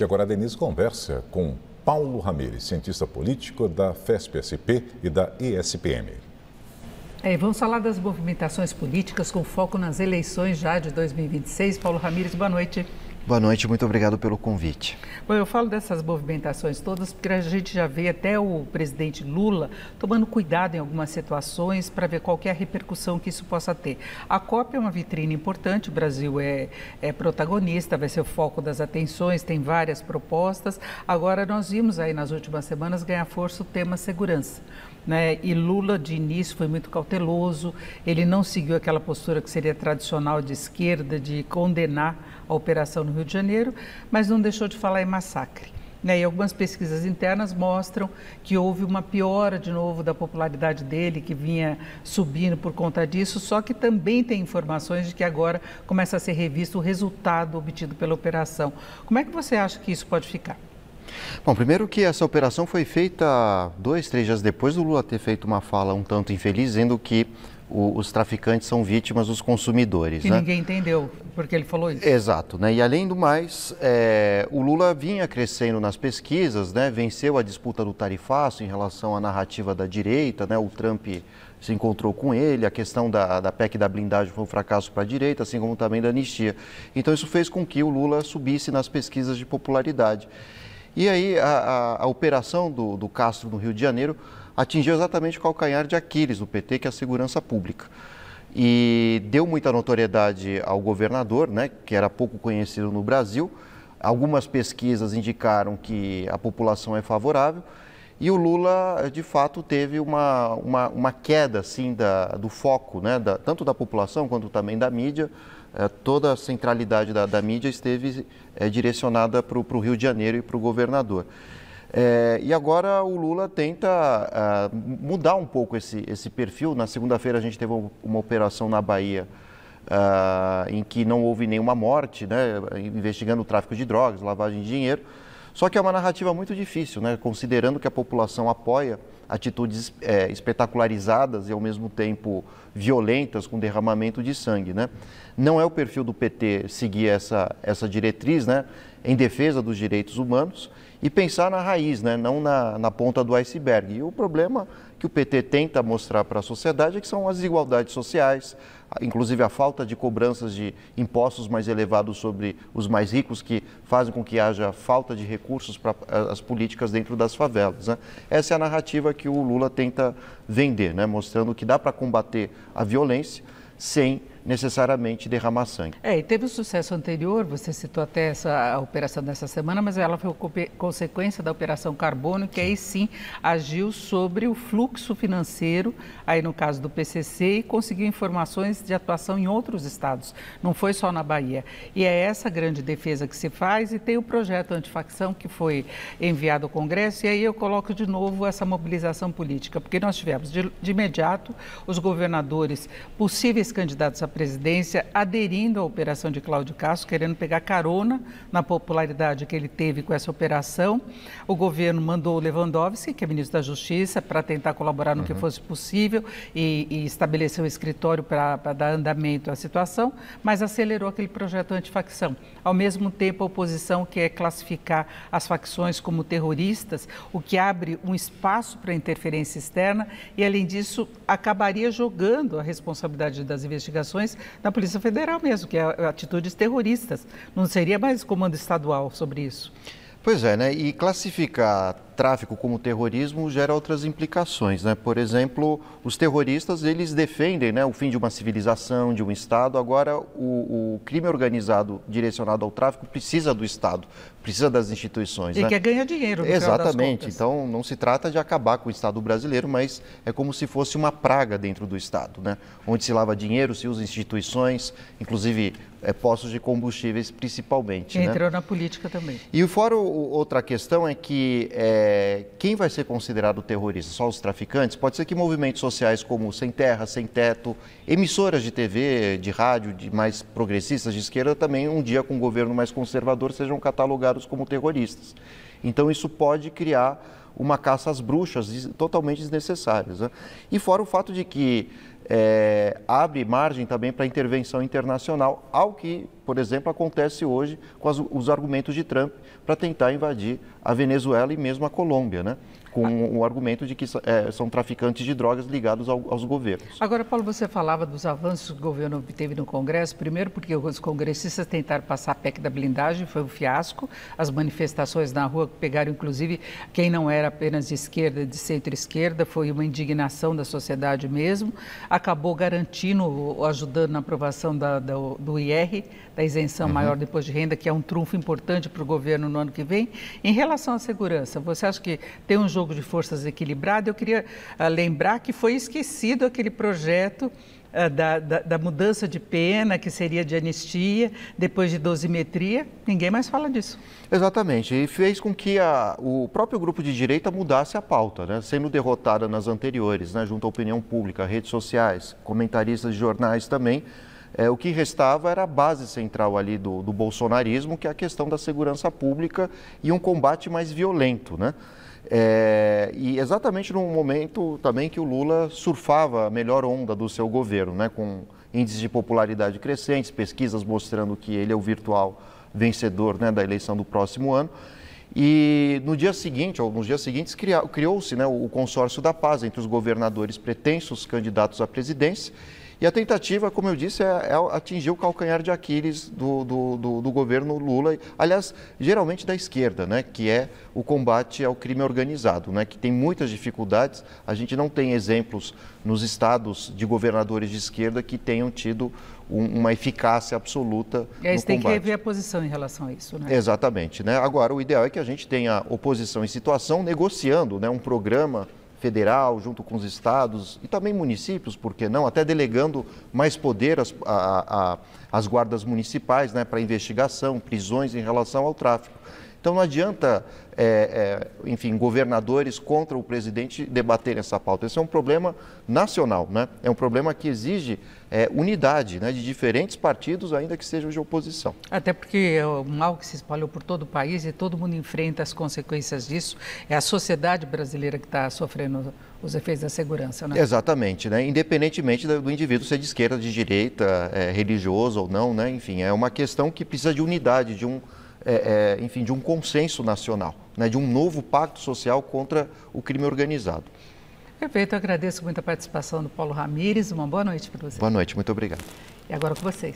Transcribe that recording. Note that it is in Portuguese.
E agora a Denise conversa com Paulo Ramires, cientista político da FESP-SP e da ESPM. Vamos falar das movimentações políticas com foco nas eleições já de 2026. Paulo Ramires, boa noite. Boa noite, muito obrigado pelo convite. Bom, eu falo dessas movimentações todas porque a gente já vê até o presidente Lula tomando cuidado em algumas situações para ver qual que é a repercussão que isso possa ter. A COP é uma vitrine importante, o Brasil é protagonista, vai ser o foco das atenções, tem várias propostas. Agora nós vimos aí nas últimas semanas ganhar força o tema segurança. E Lula, de início, foi muito cauteloso, ele não seguiu aquela postura que seria tradicional de esquerda, de condenar a operação no Rio de Janeiro, mas não deixou de falar em massacre. E algumas pesquisas internas mostram que houve uma piora, de novo, da popularidade dele, que vinha subindo por conta disso, só que também tem informações de que agora começa a ser revisto o resultado obtido pela operação. Como é que você acha que isso pode ficar? Bom, primeiro que essa operação foi feita 2, 3 dias depois do Lula ter feito uma fala um tanto infeliz, dizendo que os traficantes são vítimas dos consumidores. E ninguém entendeu porque ele falou isso. Exato, E além do mais, o Lula vinha crescendo nas pesquisas, venceu a disputa do tarifaço em relação à narrativa da direita, o Trump se encontrou com ele, a questão da PEC da blindagem foi um fracasso para a direita, assim como também da anistia. Então isso fez com que o Lula subisse nas pesquisas de popularidade. E aí a operação do Castro no Rio de Janeiro atingiu exatamente o calcanhar de Aquiles do PT, que é a segurança pública. E deu muita notoriedade ao governador, que era pouco conhecido no Brasil. Algumas pesquisas indicaram que a população é favorável. E o Lula, de fato, teve uma queda assim, do foco, tanto da população quanto também da mídia. Toda a centralidade da mídia esteve direcionada para o Rio de Janeiro e para o governador. E agora o Lula tenta mudar um pouco esse perfil. Na segunda-feira a gente teve uma operação na Bahia em que não houve nenhuma morte, investigando o tráfico de drogas, lavagem de dinheiro. Só que é uma narrativa muito difícil, considerando que a população apoia atitudes espetacularizadas e ao mesmo tempo violentas com derramamento de sangue. Não é o perfil do PT seguir essa diretriz em defesa dos direitos humanos e pensar na raiz, não na ponta do iceberg. E o problema que o PT tenta mostrar para a sociedade é que são as desigualdades sociais, inclusive a falta de cobranças de impostos mais elevados sobre os mais ricos, que fazem com que haja falta de recursos para as políticas dentro das favelas. Essa é a narrativa que o Lula tenta vender, mostrando que dá para combater a violência sem necessariamente derramar sangue. E teve um sucesso anterior, você citou até a operação dessa semana, mas ela foi consequência da Operação Carbono, que aí sim agiu sobre o fluxo financeiro, aí no caso do PCC, e conseguiu informações de atuação em outros estados, não foi só na Bahia. E é essa grande defesa que se faz, e tem o projeto antifacção que foi enviado ao Congresso, e aí eu coloco de novo essa mobilização política, porque nós tivemos de imediato os governadores, possíveis candidatos à presidência, aderindo à operação de Cláudio Castro, querendo pegar carona na popularidade que ele teve com essa operação. O governo mandou o Lewandowski, que é ministro da Justiça, para tentar colaborar no que fosse possível e estabelecer um escritório para dar andamento à situação, mas acelerou aquele projeto antifacção. Ao mesmo tempo, a oposição quer classificar as facções como terroristas, o que abre um espaço para interferência externa e, além disso, acabaria jogando a responsabilidade das investigações na Polícia Federal mesmo, que é atitudes terroristas. Não seria mais comando estadual sobre isso? Pois é, E classificar tráfico como terrorismo gera outras implicações, Por exemplo, os terroristas, eles defendem, o fim de uma civilização, de um Estado. Agora, o crime organizado direcionado ao tráfico precisa do Estado, precisa das instituições. E quer ganhar dinheiro, no final das contas. Então não se trata de acabar com o Estado brasileiro, mas é como se fosse uma praga dentro do Estado, Onde se lava dinheiro, se usa instituições, inclusive postos de combustíveis principalmente. Entrou na política também. E fora outra questão é que quem vai ser considerado terrorista? Só os traficantes? Pode ser que movimentos sociais como Sem Terra, Sem Teto, emissoras de TV, de rádio, de mais progressistas de esquerda, também um dia com um governo mais conservador sejam catalogados como terroristas. Então isso pode criar uma caça às bruxas totalmente desnecessárias. E fora o fato de que abre margem também para intervenção internacional, ao que, por exemplo, acontece hoje com os argumentos de Trump para tentar invadir a Venezuela e mesmo a Colômbia, né? Com o argumento de que são traficantes de drogas ligados aos governos. Agora, Paulo, você falava dos avanços que o governo obteve no Congresso, primeiro porque os congressistas tentaram passar a PEC da blindagem, foi um fiasco, as manifestações na rua pegaram, inclusive, quem não era apenas de esquerda, de centro-esquerda, foi uma indignação da sociedade mesmo, acabou garantindo, ajudando na aprovação do IR, da isenção maior de imposto de renda, que é um trunfo importante para o governo no ano que vem. Em relação à segurança, você acha que tem um jogo de forças equilibrado? Eu queria lembrar que foi esquecido aquele projeto da mudança de pena, que seria de anistia, depois de dosimetria. Ninguém mais fala disso. Exatamente, e fez com que o próprio grupo de direita mudasse a pauta, né? Sendo derrotada nas anteriores, né? Junto à opinião pública, redes sociais, comentaristas de jornais também. O que restava era a base central ali do bolsonarismo, que é a questão da segurança pública e um combate mais violento, né? E exatamente no momento também que o Lula surfava a melhor onda do seu governo, né? Com índices de popularidade crescentes, pesquisas mostrando que ele é o virtual vencedor, né, da eleição do próximo ano. E no dia seguinte, ou nos dias seguintes, criou-se, né, o consórcio da paz entre os governadores pretensos candidatos à presidência. E a tentativa, como eu disse, é atingir o calcanhar de Aquiles do governo Lula, aliás, geralmente da esquerda, né, que é o combate ao crime organizado, né, que tem muitas dificuldades. A gente não tem exemplos nos estados de governadores de esquerda que tenham tido uma eficácia absoluta no combate. E aí você tem que rever a posição em relação a isso, né? Exatamente, né? Agora, o ideal é que a gente tenha oposição em situação negociando, né, um programa federal, junto com os estados e também municípios, por que não? Até delegando mais poder às guardas municipais, né, para investigação, prisões em relação ao tráfico. Então não adianta, enfim, governadores contra o presidente debaterem essa pauta. Esse é um problema nacional, né? É um problema que exige unidade, né, de diferentes partidos, ainda que sejam de oposição. Até porque é um mal que se espalhou por todo o país e todo mundo enfrenta as consequências disso. É a sociedade brasileira que está sofrendo os efeitos da segurança, né? Exatamente, né? Independentemente do indivíduo ser de esquerda, de direita, religioso ou não, né? Enfim, é uma questão que precisa de unidade, enfim, de um consenso nacional, né? De um novo pacto social contra o crime organizado. Perfeito, eu agradeço muito a participação do Paulo Ramires. Uma boa noite para você. Boa noite, muito obrigado. E agora com vocês.